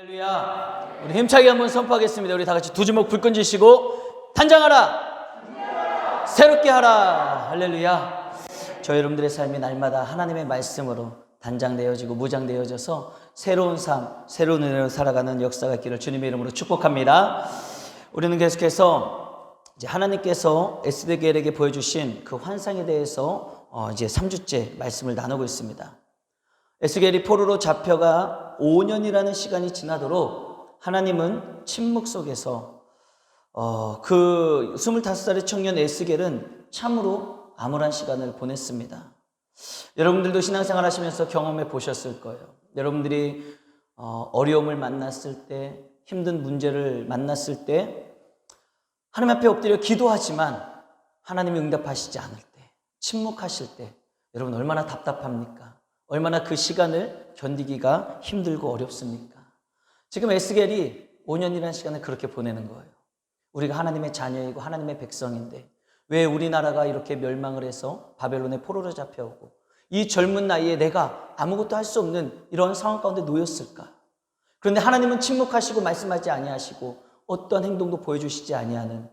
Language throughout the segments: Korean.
할렐루야. 우리 힘차게 한번 선포하겠습니다. 우리 다 같이 두 주먹 불 끈지시고 단장하라, 새롭게 하라. 할렐루야. 저 여러분들의 삶이 날마다 하나님의 말씀으로 단장되어지고 무장되어져서 새로운 삶, 새로운 은혜로 살아가는 역사가 있기를 주님의 이름으로 축복합니다. 우리는 계속해서 이제 하나님께서 에스겔에게 보여주신 그 환상에 대해서 이제 3주째 말씀을 나누고 있습니다. 에스겔이 포로로 잡혀가 5년이라는 시간이 지나도록 하나님은 침묵 속에서 그 25살의 청년 에스겔은 참으로 암울한 시간을 보냈습니다. 여러분들도 신앙생활 하시면서 경험해 보셨을 거예요. 여러분들이 어려움을 만났을 때, 힘든 문제를 만났을 때 하나님 앞에 엎드려 기도하지만 하나님이 응답하시지 않을 때, 침묵하실 때 여러분 얼마나 답답합니까? 얼마나 그 시간을 견디기가 힘들고 어렵습니까? 지금 에스겔이 5년이라는 시간을 그렇게 보내는 거예요. 우리가 하나님의 자녀이고 하나님의 백성인데 왜 우리나라가 이렇게 멸망을 해서 바벨론의 포로로 잡혀오고 이 젊은 나이에 내가 아무것도 할 수 없는 이런 상황 가운데 놓였을까? 그런데 하나님은 침묵하시고 말씀하지 아니하시고 어떤 행동도 보여주시지 아니하는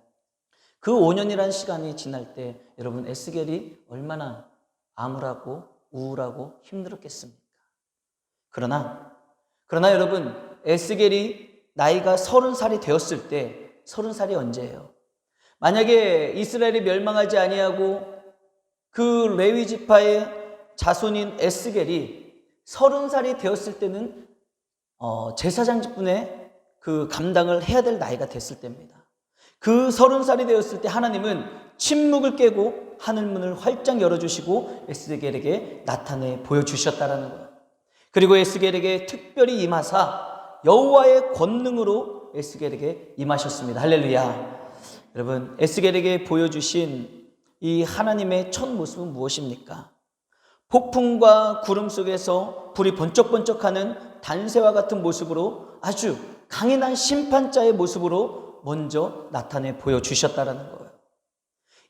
그 5년이라는 시간이 지날 때 여러분 에스겔이 얼마나 암울하고 우울하고 힘들었겠습니까? 그러나 여러분 에스겔이 나이가 30살이 되었을 때 30살이 언제예요? 만약에 이스라엘이 멸망하지 아니하고 그 레위 지파의 자손인 에스겔이 30살이 되었을 때는 제사장 직분의 그 감당을 해야 될 나이가 됐을 때입니다. 그 30살이 되었을 때 하나님은 침묵을 깨고 하늘문을 활짝 열어주시고 에스겔에게 나타내 보여주셨다라는 거예요. 그리고 에스겔에게 특별히 임하사 여호와의 권능으로 에스겔에게 임하셨습니다. 할렐루야. 여러분 에스겔에게 보여주신 이 하나님의 첫 모습은 무엇입니까? 폭풍과 구름 속에서 불이 번쩍번쩍하는 단새와 같은 모습으로 아주 강인한 심판자의 모습으로 먼저 나타내 보여주셨다라는 거예요.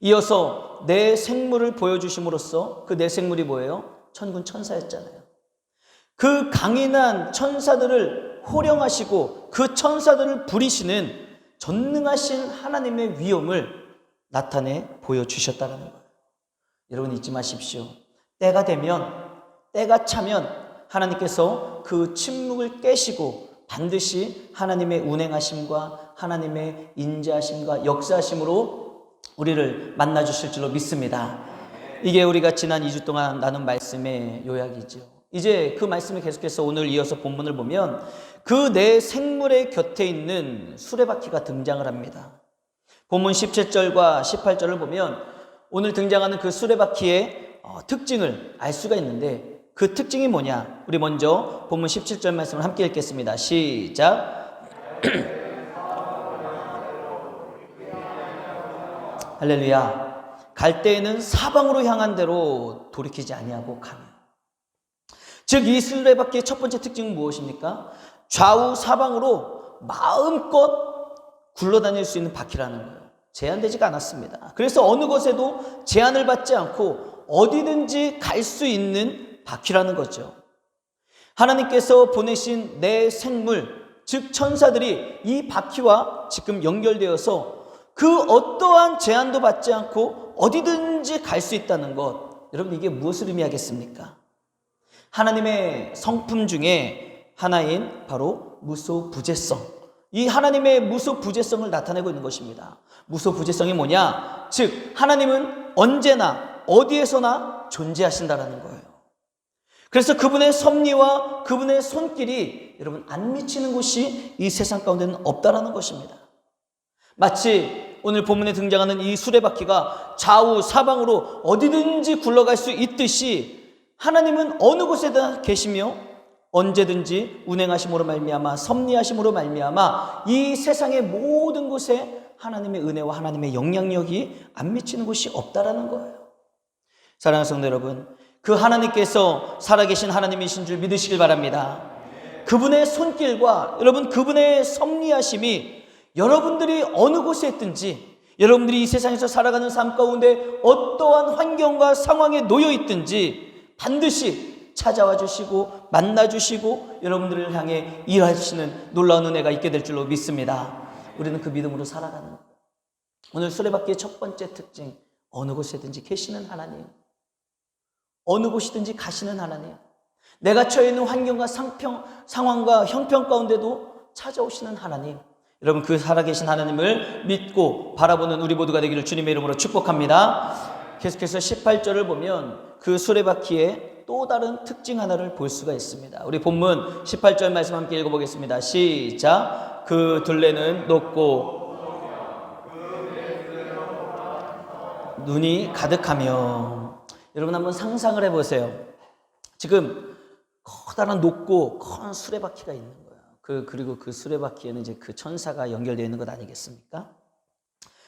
이어서 내 생물을 보여주심으로써 그 내 생물이 뭐예요? 천군 천사였잖아요. 그 강인한 천사들을 호령하시고 그 천사들을 부리시는 전능하신 하나님의 위엄을 나타내 보여주셨다는 거예요. 여러분 잊지 마십시오. 때가 되면, 때가 차면 하나님께서 그 침묵을 깨시고 반드시 하나님의 운행하심과 하나님의 인자하심과 역사하심으로 우리를 만나주실 줄로 믿습니다. 이게 우리가 지난 2주 동안 나눈 말씀의 요약이죠. 이제 그 말씀을 계속해서 오늘 이어서 본문을 보면 그 내 생물의 곁에 있는 수레바퀴가 등장을 합니다. 본문 17절과 18절을 보면 오늘 등장하는 그 수레바퀴의 특징을 알 수가 있는데 그 특징이 뭐냐? 우리 먼저 본문 17절 말씀을 함께 읽겠습니다. 시작. 할렐루야. 갈 때에는 사방으로 향한 대로 돌이키지 아니하고 가며. 즉 이 수레바퀴의 첫 번째 특징은 무엇입니까? 좌우 사방으로 마음껏 굴러다닐 수 있는 바퀴라는 거예요. 제한되지가 않았습니다. 그래서 어느 곳에도 제한을 받지 않고 어디든지 갈 수 있는 바퀴라는 거죠. 하나님께서 보내신 내 생물, 즉 천사들이 이 바퀴와 지금 연결되어서 그 어떠한 제한도 받지 않고 어디든지 갈 수 있다는 것. 여러분 이게 무엇을 의미하겠습니까? 하나님의 성품 중에 하나인 바로 무소부재성. 이 하나님의 무소부재성을 나타내고 있는 것입니다. 무소부재성이 뭐냐? 즉 하나님은 언제나 어디에서나 존재하신다라는 거예요. 그래서 그분의 섭리와 그분의 손길이 여러분 안 미치는 곳이 이 세상 가운데는 없다라는 것입니다. 마치 오늘 본문에 등장하는 이 수레바퀴가 좌우 사방으로 어디든지 굴러갈 수 있듯이 하나님은 어느 곳에다 계시며 언제든지 운행하심으로 말미암아 섭리하심으로 말미암아 이 세상의 모든 곳에 하나님의 은혜와 하나님의 영향력이 안 미치는 곳이 없다라는 거예요. 사랑하는 성도 여러분, 그 하나님께서 살아계신 하나님이신 줄 믿으시길 바랍니다. 그분의 손길과 여러분 그분의 섭리하심이 여러분들이 어느 곳에 있든지 여러분들이 이 세상에서 살아가는 삶 가운데 어떠한 환경과 상황에 놓여 있든지 반드시 찾아와 주시고 만나 주시고 여러분들을 향해 일하시는 놀라운 은혜가 있게 될 줄로 믿습니다. 우리는 그 믿음으로 살아가는 거예요. 오늘 수레바퀴의 첫 번째 특징, 어느 곳에든지 계시는 하나님, 어느 곳이든지 가시는 하나님, 내가 처해 있는 환경과 상황과 형편 가운데도 찾아오시는 하나님, 여러분 그 살아계신 하나님을 믿고 바라보는 우리 모두가 되기를 주님의 이름으로 축복합니다. 계속해서 18절을 보면 그 수레바퀴의 또 다른 특징 하나를 볼 수가 있습니다. 우리 본문 18절 말씀 함께 읽어보겠습니다. 시작. 그 둘레는 높고 눈이 가득하며. 여러분 한번 상상을 해보세요. 지금 커다란 높고 큰 수레바퀴가 있는 거예요. 그리고 그 수레바퀴에는 이제 그 천사가 연결되어 있는 것 아니겠습니까?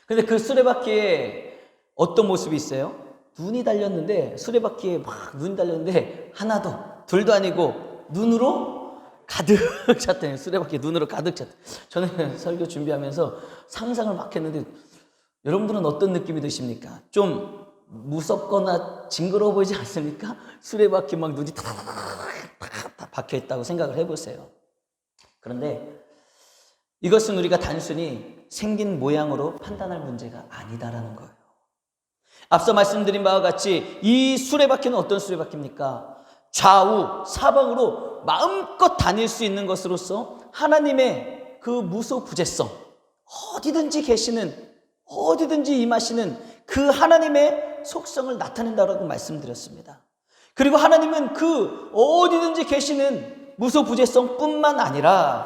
근데 그 수레바퀴에 어떤 모습이 있어요? 눈이 달렸는데, 수레바퀴에 막 눈이 달렸는데 하나도 둘도 아니고 눈으로 가득 찼대요. 수레바퀴에 눈으로 가득 찼대요. 저는 설교 준비하면서 상상을 막 했는데 여러분들은 어떤 느낌이 드십니까? 좀 무섭거나 징그러워 보이지 않습니까? 수레바퀴 막 눈이 다 박혀 있다고 생각을 해보세요. 그런데 이것은 우리가 단순히 생긴 모양으로 판단할 문제가 아니다라는 거예요. 앞서 말씀드린 바와 같이 이 수레바퀴는 어떤 수레바퀴입니까? 좌우 사방으로 마음껏 다닐 수 있는 것으로서 하나님의 그 무소부재성, 어디든지 계시는, 어디든지 임하시는 그 하나님의 속성을 나타낸다고 말씀드렸습니다. 그리고 하나님은 그 어디든지 계시는 무소부재성 뿐만 아니라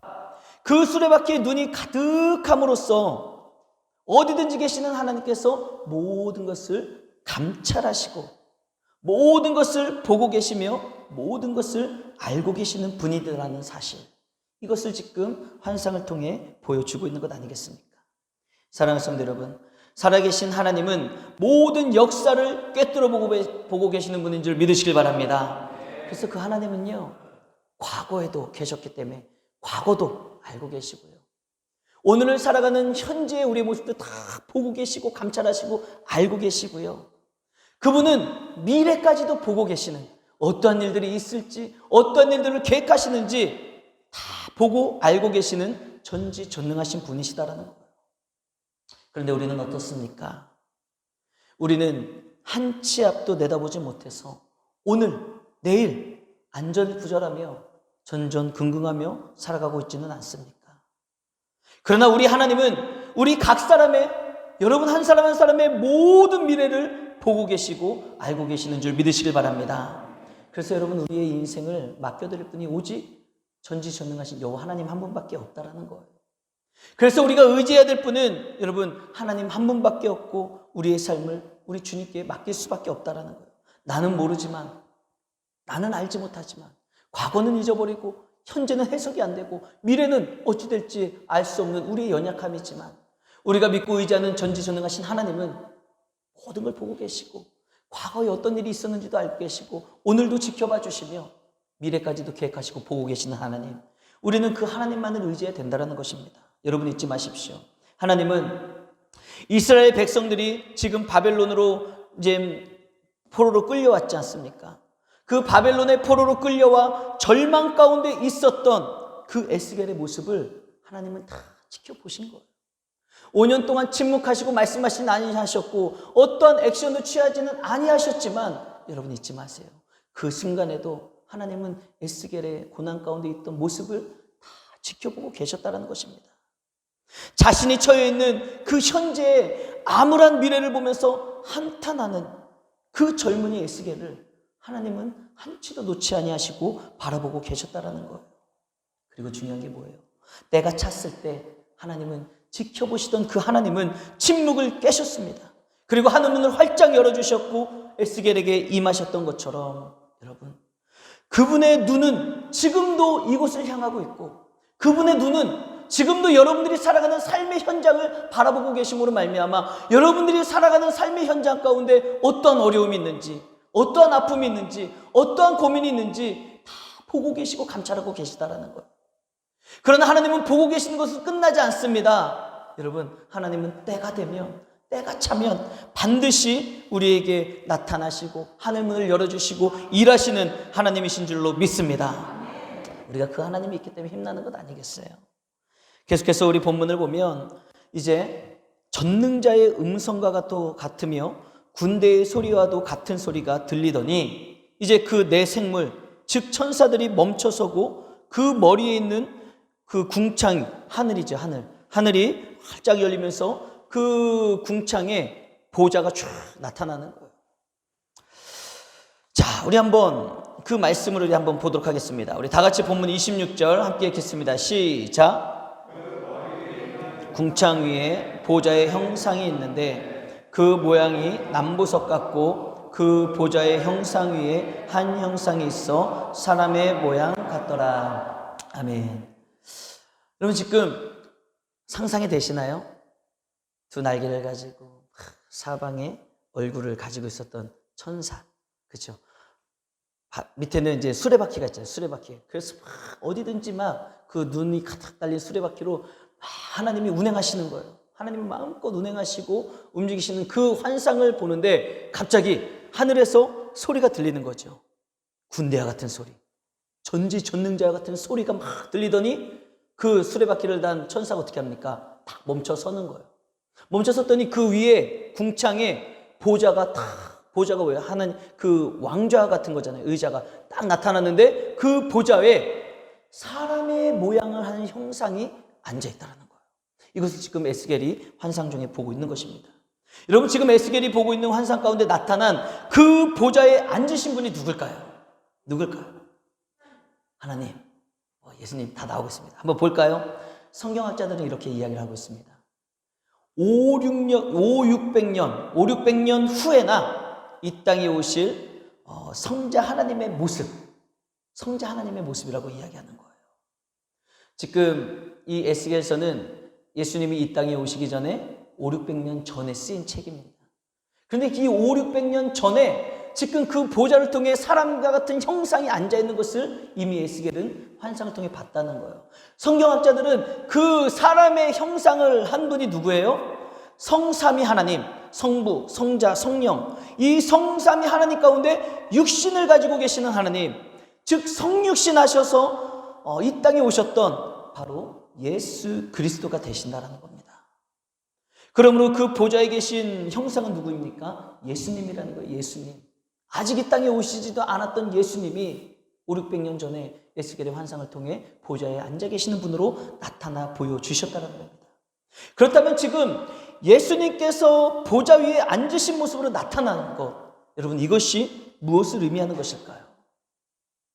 그 수레바퀴에 눈이 가득함으로써 어디든지 계시는 하나님께서 모든 것을 감찰하시고 모든 것을 보고 계시며 모든 것을 알고 계시는 분이라는 사실, 이것을 지금 환상을 통해 보여주고 있는 것 아니겠습니까? 사랑하는 성도 여러분, 살아계신 하나님은 모든 역사를 꿰뚫어 보고 계시는 분인 줄 믿으시길 바랍니다. 그래서 그 하나님은요, 과거에도 계셨기 때문에 과거도 알고 계시고요, 오늘을 살아가는 현재의 우리의 모습도 다 보고 계시고 감찰하시고 알고 계시고요, 그분은 미래까지도 보고 계시는, 어떠한 일들이 있을지 어떠한 일들을 계획하시는지 다 보고 알고 계시는 전지전능하신 분이시다라는 거예요. 그런데 우리는 어떻습니까? 우리는 한 치 앞도 내다보지 못해서 오늘 내일 안전부절하며 전전긍긍하며 살아가고 있지는 않습니까? 그러나 우리 하나님은 우리 각 사람의, 여러분 한 사람 한 사람의 모든 미래를 보고 계시고 알고 계시는 줄 믿으시길 바랍니다. 그래서 여러분, 우리의 인생을 맡겨드릴 분이 오직 전지전능하신 여호와 하나님 한 분밖에 없다라는 거예요. 그래서 우리가 의지해야 될 분은 여러분 하나님 한 분밖에 없고 우리의 삶을 우리 주님께 맡길 수밖에 없다라는 거예요. 나는 모르지만, 나는 알지 못하지만, 과거는 잊어버리고 현재는 해석이 안 되고 미래는 어찌 될지 알 수 없는 우리의 연약함이지만, 우리가 믿고 의지하는 전지전능하신 하나님은 모든 걸 보고 계시고 과거에 어떤 일이 있었는지도 알고 계시고 오늘도 지켜봐 주시며 미래까지도 계획하시고 보고 계시는 하나님, 우리는 그 하나님만을 의지해야 된다는 것입니다. 여러분 잊지 마십시오. 하나님은 이스라엘 백성들이 지금 바벨론으로 이제 포로로 끌려왔지 않습니까? 그 바벨론의 포로로 끌려와 절망 가운데 있었던 그 에스겔의 모습을 하나님은 다 지켜보신 거예요. 5년 동안 침묵하시고 말씀하시진 아니하셨고 어떠한 액션도 취하지는 아니하셨지만, 여러분 잊지 마세요. 그 순간에도 하나님은 에스겔의 고난 가운데 있던 모습을 다 지켜보고 계셨다는 것입니다. 자신이 처해 있는 그 현재의 암울한 미래를 보면서 한탄하는 그 젊은이 에스겔을 하나님은 한치도 놓지 아니하시고 바라보고 계셨다라는 거예요. 그리고 중요한 게 뭐예요? 때가 찼을 때 하나님은, 지켜보시던 그 하나님은 침묵을 깨셨습니다. 그리고 하늘문을 활짝 열어주셨고 에스겔에게 임하셨던 것처럼, 여러분 그분의 눈은 지금도 이곳을 향하고 있고 그분의 눈은 지금도 여러분들이 살아가는 삶의 현장을 바라보고 계심으로 말미암아 여러분들이 살아가는 삶의 현장 가운데 어떠한 어려움이 있는지, 어떠한 아픔이 있는지, 어떠한 고민이 있는지 다 보고 계시고 감찰하고 계시다라는 거예요. 그러나 하나님은 보고 계시는 것은 끝나지 않습니다. 여러분, 하나님은 때가 되면 때가 차면 반드시 우리에게 나타나시고 하늘문을 열어주시고 일하시는 하나님이신 줄로 믿습니다. 우리가 그 하나님이 있기 때문에 힘나는 것 아니겠어요? 계속해서 우리 본문을 보면 이제 전능자의 음성과 또 같으며 군대의 소리와도 같은 소리가 들리더니 이제 그 네 생물 즉 천사들이 멈춰서고 그 머리에 있는 그 궁창, 하늘이죠, 하늘이 활짝 열리면서 그 궁창에 보좌가 쫙 나타나는 거예요. 자, 우리 한번 그 말씀을 우리 한번 보도록 하겠습니다. 우리 다 같이 본문 26절 함께 읽겠습니다. 시작. 궁창 위에 보좌의 형상이 있는데 그 모양이 남부석 같고 그 보좌의 형상 위에 한 형상이 있어 사람의 모양 같더라. 아멘. 여러분 지금 상상이 되시나요? 두 날개를 가지고 사방에 얼굴을 가지고 있었던 천사, 그렇죠? 밑에는 이제 수레바퀴가 있잖아요. 수레바퀴. 그래서 막 어디든지 막 그 눈이 가득 달린 수레바퀴로 하나님이 운행하시는 거예요. 하나님이 마음껏 운행하시고 움직이시는 그 환상을 보는데 갑자기 하늘에서 소리가 들리는 거죠. 군대와 같은 소리, 전지전능자와 같은 소리가 막 들리더니 그 수레바퀴를 단 천사가 어떻게 합니까? 딱 멈춰 서는 거예요. 멈춰 섰더니 그 위에 궁창에 보좌가 뭐예요? 하나님 그 왕좌 같은 거잖아요. 의자가 딱 나타났는데 그 보좌에 사람의 모양을 하는 형상이 앉아있다는 거예요. 이것을 지금 에스겔이 환상 중에 보고 있는 것입니다. 여러분 지금 에스겔이 보고 있는 환상 가운데 나타난 그 보좌에 앉으신 분이 누굴까요? 하나님, 예수님 다 나오고 있습니다. 한번 볼까요? 성경학자들은 이렇게 이야기를 하고 있습니다. 5,600년 후에나 이 땅에 오실 성자 하나님의 모습이라고 이야기하는 거예요. 지금 이 에스겔서는 예수님이 이 땅에 오시기 전에 5,600년 전에 쓰인 책입니다. 그런데 이 5,600년 전에 지금 그 보좌를 통해 사람과 같은 형상이 앉아있는 것을 이미 에스겔은 환상을 통해 봤다는 거예요. 성경학자들은 그 사람의 형상을 한 분이 누구예요? 성삼위 하나님, 성부, 성자, 성령, 이 성삼위 하나님 가운데 육신을 가지고 계시는 하나님, 즉 성육신 하셔서 이 땅에 오셨던 바로 예수 그리스도가 되신다는 겁니다. 그러므로 그 보좌에 계신 형상은 누구입니까? 예수님이라는 거예요. 예수님. 아직 이 땅에 오시지도 않았던 예수님이 5,600년 전에 에스겔의 환상을 통해 보좌에 앉아 계시는 분으로 나타나 보여주셨다는 겁니다. 그렇다면 지금 예수님께서 보좌 위에 앉으신 모습으로 나타나는 것, 여러분 이것이 무엇을 의미하는 것일까요?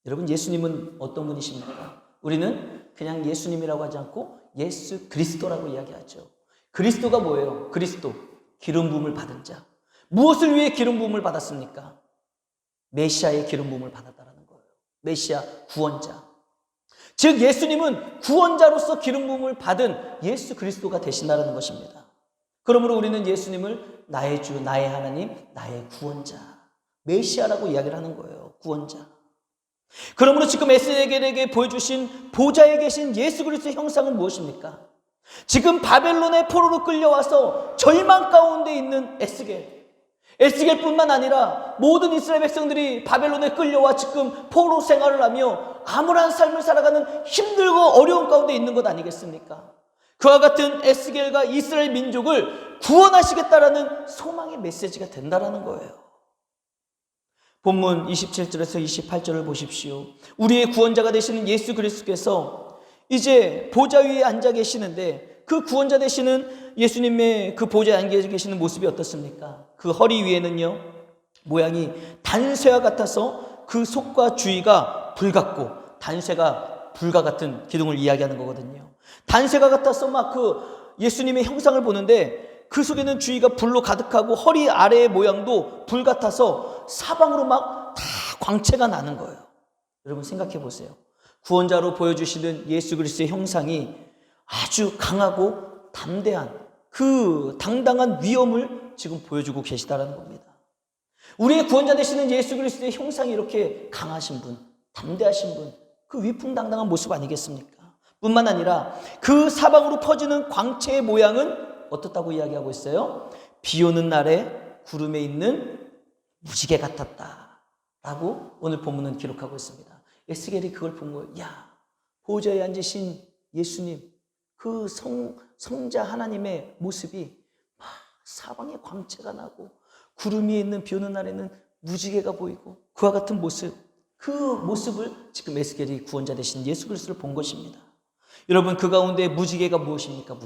여러분 예수님은 어떤 분이십니까? 우리는 그냥 예수님이라고 하지 않고 예수 그리스도라고 이야기하죠. 그리스도가 뭐예요? 그리스도, 기름 부음을 받은 자. 무엇을 위해 기름 부음을 받았습니까? 메시아의 기름 부음을 받았다는 거예요. 메시아, 구원자. 즉 예수님은 구원자로서 기름 부음을 받은 예수 그리스도가 되신다는 것입니다. 그러므로 우리는 예수님을 나의 주, 나의 하나님, 나의 구원자, 메시아라고 이야기를 하는 거예요. 구원자. 그러므로 지금 에스겔에게 보여주신 보좌에 계신 예수 그리스도의 형상은 무엇입니까? 지금 바벨론의 포로로 끌려와서 절망 가운데 있는 에스겔뿐만 아니라 모든 이스라엘 백성들이 바벨론에 끌려와 지금 포로 생활을 하며 암울한 삶을 살아가는 힘들고 어려운 가운데 있는 것 아니겠습니까? 그와 같은 에스겔과 이스라엘 민족을 구원하시겠다라는 소망의 메시지가 된다라는 거예요. 본문 27절에서 28절을 보십시오. 우리의 구원자가 되시는 예수 그리스도께서 이제 보좌 위에 앉아 계시는데 그 구원자 되시는 예수님의 그 보좌에 앉아 계시는 모습이 어떻습니까? 그 허리 위에는요, 모양이 단쇠와 같아서 그 속과 주위가 불 같고, 단쇠가 불과 같은 기둥을 이야기하는 거거든요. 단쇠가 같아서 막 그 예수님의 형상을 보는데 그 속에는 주위가 불로 가득하고 허리 아래의 모양도 불 같아서 사방으로 막 다 광채가 나는 거예요. 여러분 생각해 보세요. 구원자로 보여주시는 예수 그리스도의 형상이 아주 강하고 담대한 그 당당한 위엄을 지금 보여주고 계시다는 겁니다. 우리의 구원자 되시는 예수 그리스도의 형상이 이렇게 강하신 분, 담대하신 분, 그 위풍당당한 모습 아니겠습니까? 뿐만 아니라 그 사방으로 퍼지는 광채의 모양은 어떻다고 이야기하고 있어요? 비 오는 날에 구름에 있는 무지개 같았다 라고 오늘 본문은 기록하고 있습니다. 에스겔이 그걸 본 거예요. 야, 보좌에 앉으신 예수님, 그 성자 하나님의 모습이 막 사방에 광채가 나고 구름 위에 있는 비 오는 날에는 무지개가 보이고 그와 같은 모습, 그 모습을 지금 에스겔이 구원자 되신 예수 그리스도를 본 것입니다. 여러분, 그 가운데 무지개가 무엇입니까?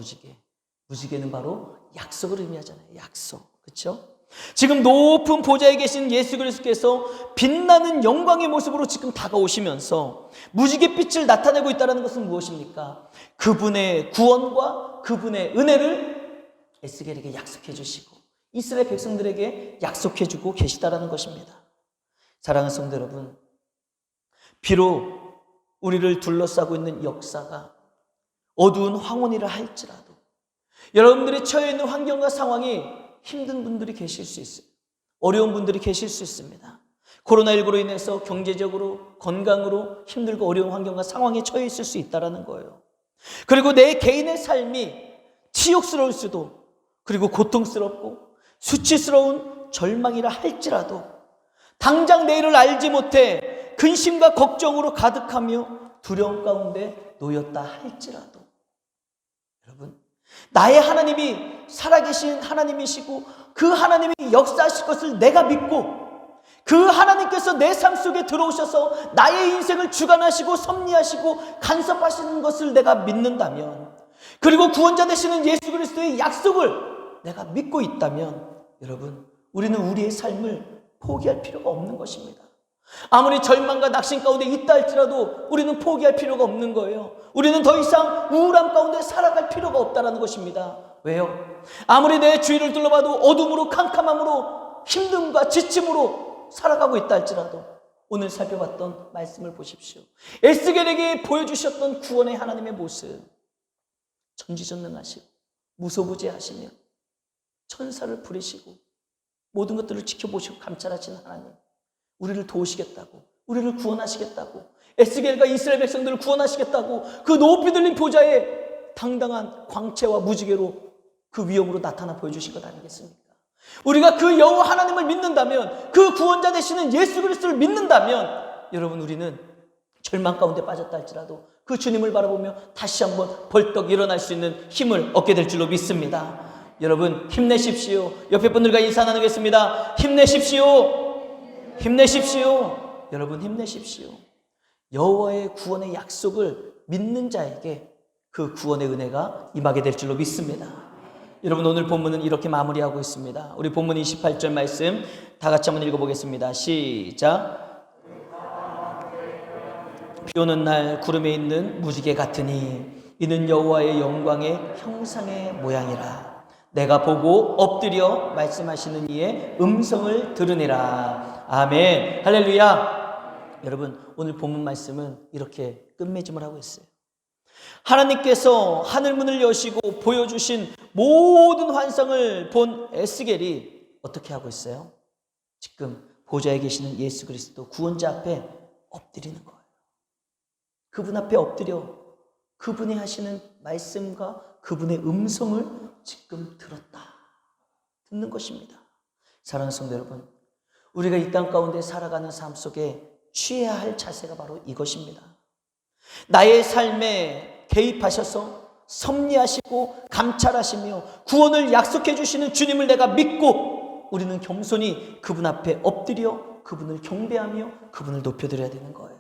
무지개는 바로 약속을 의미하잖아요. 약속. 그렇죠? 지금 높은 보좌에 계신 예수 그리스도께서 빛나는 영광의 모습으로 지금 다가오시면서 무지갯빛을 나타내고 있다는 것은 무엇입니까? 그분의 구원과 그분의 은혜를 에스겔에게 약속해 주시고 이스라엘 백성들에게 약속해 주고 계시다라는 것입니다. 사랑하는 성도 여러분, 비록 우리를 둘러싸고 있는 역사가 어두운 황혼이라 할지라도 여러분들이 처해 있는 환경과 상황이 힘든 분들이 계실 수 있어요. 어려운 분들이 계실 수 있습니다. 코로나19로 인해서 경제적으로, 건강으로 힘들고 어려운 환경과 상황에 처해 있을 수 있다는 거예요. 그리고 내 개인의 삶이 치욕스러울 수도, 그리고 고통스럽고 수치스러운 절망이라 할지라도 당장 내일을 알지 못해 근심과 걱정으로 가득하며 두려움 가운데 놓였다 할지라도 여러분, 나의 하나님이 살아계신 하나님이시고 그 하나님이 역사하실 것을 내가 믿고 그 하나님께서 내 삶 속에 들어오셔서 나의 인생을 주관하시고 섭리하시고 간섭하시는 것을 내가 믿는다면, 그리고 구원자 되시는 예수 그리스도의 약속을 내가 믿고 있다면 여러분, 우리는 우리의 삶을 포기할 필요가 없는 것입니다. 아무리 절망과 낙심 가운데 있다 할지라도 우리는 포기할 필요가 없는 거예요. 우리는 더 이상 우울함 가운데 살아갈 필요가 없다는 것입니다. 왜요? 아무리 내 주위를 둘러봐도 어둠으로 캄캄함으로 힘듦과 지침으로 살아가고 있다 할지라도 오늘 살펴봤던 말씀을 보십시오. 에스겔에게 보여주셨던 구원의 하나님의 모습, 전지전능하시고 무소부재하시며 천사를 부리시고 모든 것들을 지켜보시고 감찰하시는 하나님, 우리를 도우시겠다고, 우리를 구원하시겠다고, 에스겔과 이스라엘 백성들을 구원하시겠다고 그 높이 들린 보좌에 당당한 광채와 무지개로 그 위엄으로 나타나 보여주신 것 아니겠습니까? 우리가 그 여호와 하나님을 믿는다면, 그 구원자 되시는 예수 그리스도를 믿는다면 여러분, 우리는 절망 가운데 빠졌다 할지라도 그 주님을 바라보며 다시 한번 벌떡 일어날 수 있는 힘을 얻게 될 줄로 믿습니다. 여러분, 힘내십시오. 옆에 분들과 인사 나누겠습니다. 힘내십시오. 힘내십시오. 여러분, 힘내십시오. 여호와의 구원의 약속을 믿는 자에게 그 구원의 은혜가 임하게 될 줄로 믿습니다. 여러분, 오늘 본문은 이렇게 마무리하고 있습니다. 우리 본문 28절 말씀 다 같이 한번 읽어보겠습니다. 시작. 비 오는 날 구름에 있는 무지개 같으니 이는 여호와의 영광의 형상의 모양이라. 내가 보고 엎드려 말씀하시는 이의 음성을 들으니라. 아멘. 할렐루야. 여러분, 오늘 본문 말씀은 이렇게 끝맺음을 하고 있어요. 하나님께서 하늘문을 여시고 보여주신 모든 환상을 본 에스겔이 어떻게 하고 있어요? 지금 보좌에 계시는 예수 그리스도 구원자 앞에 엎드리는 거예요. 그분 앞에 엎드려 그분이 하시는 말씀과 그분의 음성을 지금 듣는 것입니다. 사랑하는 성도 여러분, 우리가 이 땅 가운데 살아가는 삶 속에 취해야 할 자세가 바로 이것입니다. 나의 삶에 개입하셔서 섭리하시고 감찰하시며 구원을 약속해 주시는 주님을 내가 믿고 우리는 겸손히 그분 앞에 엎드려 그분을 경배하며 그분을 높여드려야 되는 거예요.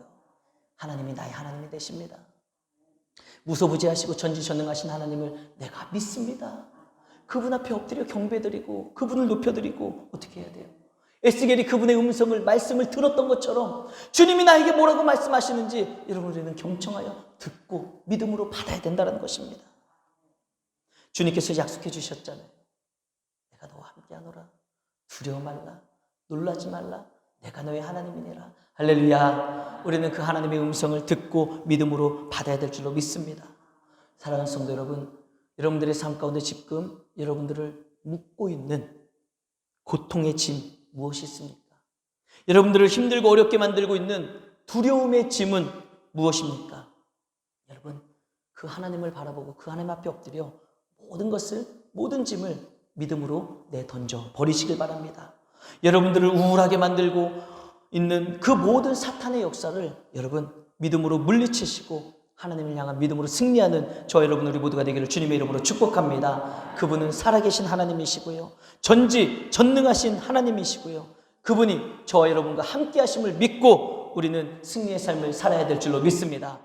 하나님이 나의 하나님이 되십니다. 무소부재하시고 전지전능하신 하나님을 내가 믿습니다. 그분 앞에 엎드려 경배드리고 그분을 높여드리고 어떻게 해야 돼요? 에스겔이 그분의 음성을, 말씀을 들었던 것처럼 주님이 나에게 뭐라고 말씀하시는지 여러분, 우리는 경청하여 듣고 믿음으로 받아야 된다는 것입니다. 주님께서 약속해 주셨잖아요. 내가 너와 함께하노라. 두려워 말라. 놀라지 말라. 내가 너의 하나님이니라. 할렐루야. 우리는 그 하나님의 음성을 듣고 믿음으로 받아야 될 줄로 믿습니다. 사랑하는 성도 여러분, 여러분들의 삶 가운데 지금 여러분들을 묶고 있는 고통의 짐 무엇이 있습니까? 여러분들을 힘들고 어렵게 만들고 있는 두려움의 짐은 무엇입니까? 여러분, 그 하나님을 바라보고 그 하나님 앞에 엎드려 모든 것을, 모든 짐을 믿음으로 내던져 버리시길 바랍니다. 여러분들을 우울하게 만들고 있는 그 모든 사탄의 역사를 여러분 믿음으로 물리치시고 하나님을 향한 믿음으로 승리하는 저 여러분 우리 모두가 되기를 주님의 이름으로 축복합니다. 그분은 살아계신 하나님이시고요, 전능하신 하나님이시고요, 그분이 저와 여러분과 함께 하심을 믿고 우리는 승리의 삶을 살아야 될 줄로 믿습니다.